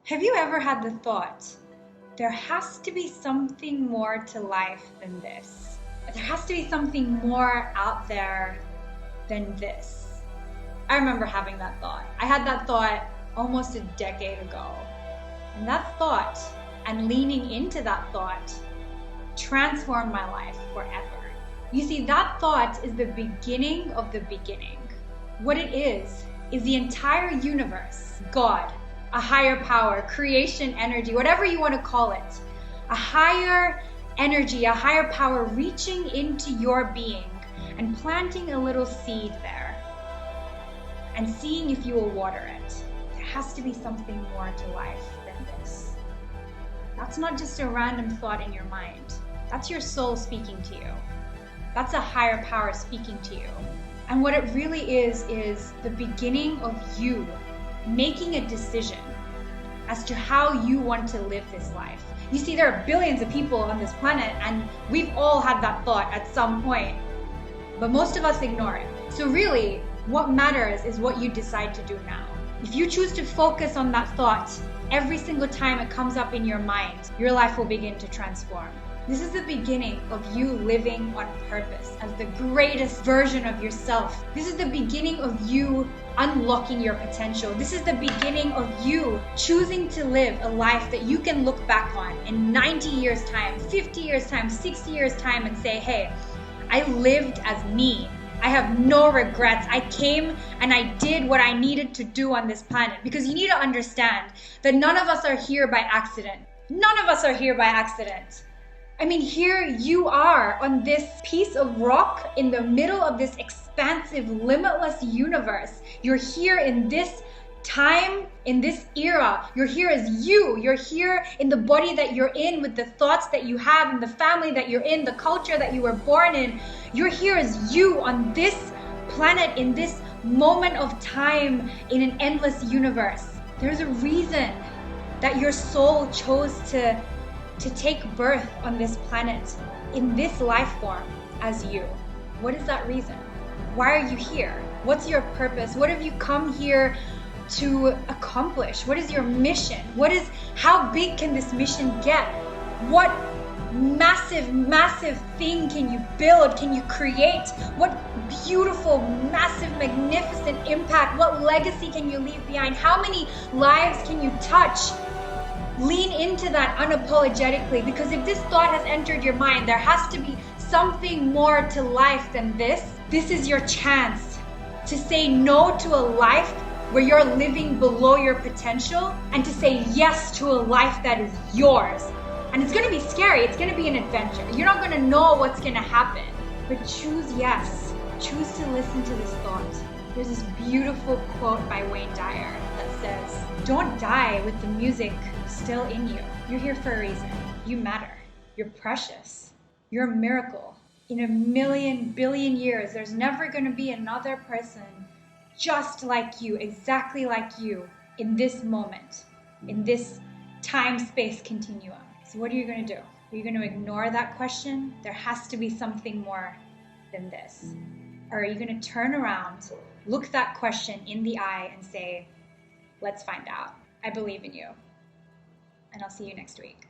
Have you ever had the thought, there has to be something more to life than this? There has to be something more out there than this. I remember having that thought. I had that thought almost a decade ago. And that thought, and leaning into that thought, transformed my life forever. You see, that thought is the beginning of the beginning. What it is the entire universe, God, a higher power, creation energy, whatever you want to call it, a higher energy, a higher power reaching into your being and planting a little seed there and seeing if you will water it. There has to be something more to life than this. That's not just a random thought in your mind. That's your soul speaking to you. That's a higher power speaking to you. And what it really is the beginning of you making a decision as to how you want to live this life. You see, there are billions of people on this planet, and we've all had that thought at some point, but most of us ignore it. So really, what matters is what you decide to do now. If you choose to focus on that thought every single time it comes up in your mind, your life will begin to transform. This is the beginning of you living on purpose as the greatest version of yourself. This is the beginning of you unlocking your potential. This is the beginning of you choosing to live a life that you can look back on in 90 years time, 50 years time, 60 years time and say, hey, I lived as me. I have no regrets. I came and I did what I needed to do on this planet. Because you need to understand that none of us are here by accident. None of us are here by accident. I mean, here you are on this piece of rock in the middle of this expansive, limitless universe. You're here in this time, in this era. You're here as you. You're here in the body that you're in, with the thoughts that you have, in the family that you're in, the culture that you were born in. You're here as you on this planet, in this moment of time, in an endless universe. There's a reason that your soul chose to take birth on this planet, in this life form as you. What is that reason? Why are you here? What's your purpose? What have you come here to accomplish? What is your mission? How big can this mission get? What massive thing can you build? Can you create? What beautiful, massive, magnificent impact? What legacy can you leave behind? How many lives can you touch? Lean into that unapologetically, because if this thought has entered your mind, there has to be something more to life than this. This is your chance to say no to a life where you're living below your potential and to say yes to a life that is yours. And it's going to be scary. It's going to be an adventure. You're not going to know what's going to happen, but choose yes. Choose to listen to this thought. There's this beautiful quote by Wayne Dyer that says, "Don't die with the music still in you. You're here for a reason. You matter. You're precious. You're a miracle. In a million, billion years, there's never going to be another person just like you, exactly like you, in this moment, in this time-space continuum." So what are you going to do? Are you going to ignore that question? There has to be something more than this. Or are you going to turn around, look that question in the eye and say, let's find out. I believe in you. And I'll see you next week.